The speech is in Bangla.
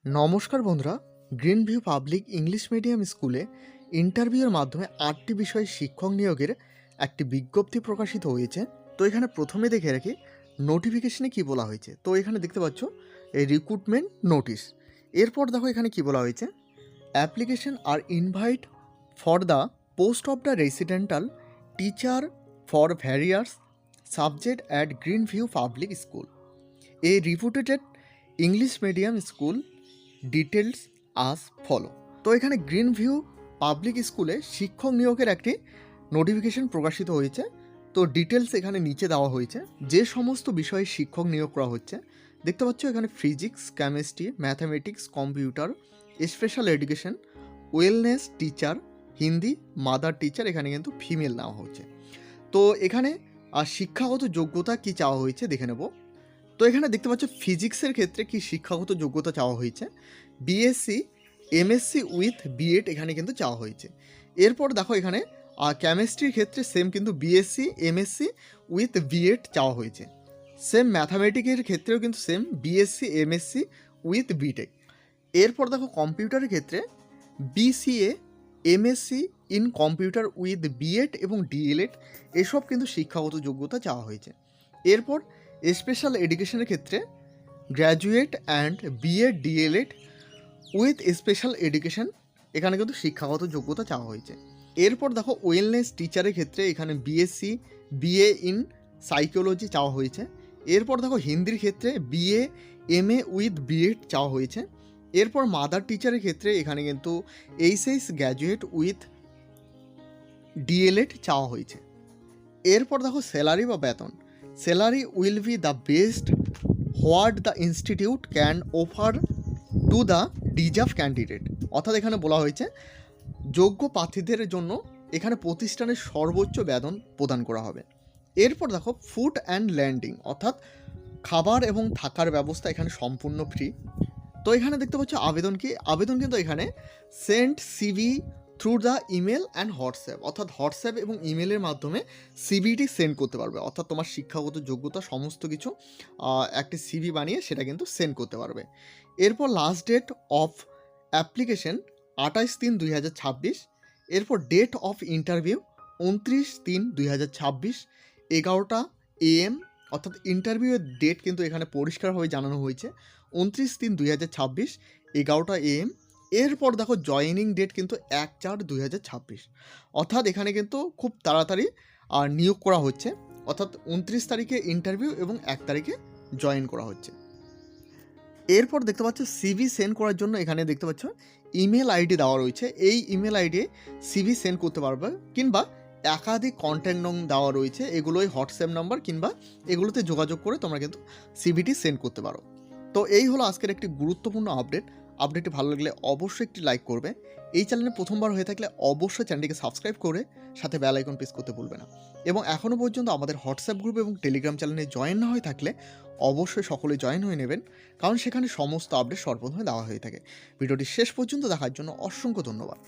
নমস্কার বন্ধুরা, green View public English medium স্কুলে ইন্টারভিউয়ের মাধ্যমে 8টি বিষয়ে শিক্ষক নিয়োগের একটি বিজ্ঞপ্তি প্রকাশিত হয়েছে। তো এখানে প্রথমে দেখে রাখি নোটিফিকেশনে কি বলা হয়েছে। তো এখানে দেখতে পাচ্ছ এই রিক্রুটমেন্ট নোটিশ। এরপর দেখো এখানে কি বলা হয়েছে, application are invite for the post of the residential teacher for various subject at Green View Public School, a reputed English medium school, details as follow. তো এখানে গ্রিন ভিউ পাবলিক স্কুলে শিক্ষক নিয়োগের একটি নোটিফিকেশন প্রকাশিত হয়েছে। তো ডিটেলস এখানে নিচে দেওয়া হয়েছে, যে সমস্ত বিষয়ে শিক্ষক নিয়োগ করা হচ্ছে। দেখতে পাচ্ছ এখানে physics, chemistry, mathematics, computer, special education, wellness teacher, Hindi, mother teacher, এখানে কিন্তু ফিমেল নেওয়া হচ্ছে। তো এখানে শিক্ষাগত যোগ্যতা কি চাওয়া হয়েছে দেখে নেব। তো এখানে দেখতে পাচ্ছ ফিজিক্সের ক্ষেত্রে কি শিক্ষাগত যোগ্যতা চাওয়া হয়েছে, বিএসসি, এমএসসি উইথ বিএড এখানে কিন্তু চাওয়া হয়েছে। এরপর দেখো এখানে কেমিস্ট্রির ক্ষেত্রে সেম কিন্তু বিএসসি, এমএসসি উইথ বিএড চাওয়া হয়েছে। সেম ম্যাথামেটিক্সের ক্ষেত্রেও কিন্তু same BSc, MSc with BTech. এরপর দেখো কম্পিউটারের ক্ষেত্রে BCA, MSc in computer with BEd এবং ডিএলএড, এসব কিন্তু শিক্ষাগত যোগ্যতা চাওয়া হয়েছে। এরপর স্পেশাল এডুকেশনের ক্ষেত্রে graduate and BEd DElEd with special education, এখানে কিন্তু শিক্ষাগত যোগ্যতা চাওয়া হয়েছে। এরপর দেখো ওয়েলনেস টিচারের ক্ষেত্রে এখানে বিএসসি, বিএ ইন সাইকোলজি চাওয়া হয়েছে। এরপর দেখো হিন্দির ক্ষেত্রে বিএ, এমএ উইথ বিএড চাওয়া হয়েছে। এরপর মাদার টিচারের ক্ষেত্রে এখানে কিন্তু এইচএস গ্র্যাজুয়েট উইথ ডিএলএড চাওয়া হয়েছে। এরপর দেখো স্যালারি বা বেতন, salary will be the best what the institute can offer to the deserve candidate, অর্থাৎ এখানে বলা হয়েছে যোগ্য প্রার্থীদের জন্য এখানে প্রতিষ্ঠানের সর্বোচ্চ বেতন প্রদান করা হবে। এরপর দেখো ফুড অ্যান্ড ল্যান্ডিং, অর্থাৎ খাবার এবং থাকার ব্যবস্থা এখানে সম্পূর্ণ ফ্রি। তো এখানে দেখতে পাচ্ছ আবেদন কি, আবেদন কিন্তু এখানে send CV through the email and WhatsApp, অর্থাৎ হোয়াটসঅ্যাপ এবং ইমেলের মাধ্যমে সিভিটি সেন্ড করতে পারবে। অর্থাৎ তোমার শিক্ষাগত যোগ্যতা সমস্ত কিছু একটি সিভি বানিয়ে সেটা কিন্তু সেন্ড করতে পারবে। এরপর লাস্ট ডেট অফ অ্যাপ্লিকেশন 28/3/2026। এরপর ডেট অফ ইন্টারভিউ 29/3/2026, 11টা AM, অর্থাৎ ইন্টারভিউয়ের ডেট কিন্তু এখানে পরিষ্কারভাবে জানানো হয়েছে 29/3/2026, 11টা AM। এরপর দেখো জয়েনিং ডেট কিন্তু 1/4/2026, অর্থাৎ এখানে কিন্তু খুব তাড়াতাড়ি নিয়োগ করা হচ্ছে, অর্থাৎ 29 তারিখে ইন্টারভিউ এবং 1 তারিখে জয়েন করা হচ্ছে। এরপর দেখতে পাচ্ছ সিভি সেন্ড করার জন্য এখানে দেখতে পাচ্ছ ইমেল আইডি দেওয়া রয়েছে। এই ইমেল আইডি সিভি সেন্ড করতে পারবে, কিংবা একাধিক কন্ট্যাক্ট নং দেওয়া রয়েছে, এগুলোই হোয়াটসঅ্যাপ নাম্বার কিংবা এগুলোতে যোগাযোগ করে তোমরা কিন্তু সিভিটি সেন্ড করতে পারো। তো এই হলো আজকের একটি গুরুত্বপূর্ণ আপডেটটি ভালো লাগলে অবশ্যই একটি লাইক করবে। এই চ্যানেলে প্রথমবার হয়ে থাকলে অবশ্যই চ্যানেলটিকে সাবস্ক্রাইব করে সাথে বেল আইকন প্রেস করতে ভুলবে না। এবং এখনও পর্যন্ত আমাদের হোয়াটসঅ্যাপ গ্রুপ এবং টেলিগ্রাম চ্যানেলে জয়েন না হয়ে থাকলে অবশ্যই সকলে জয়েন হয়ে নেবেন, কারণ সেখানে সমস্ত আপডেট সর্বপ্রথমে দেওয়া হয়ে থাকে। ভিডিওটি শেষ পর্যন্ত দেখার জন্য অসংখ্য ধন্যবাদ।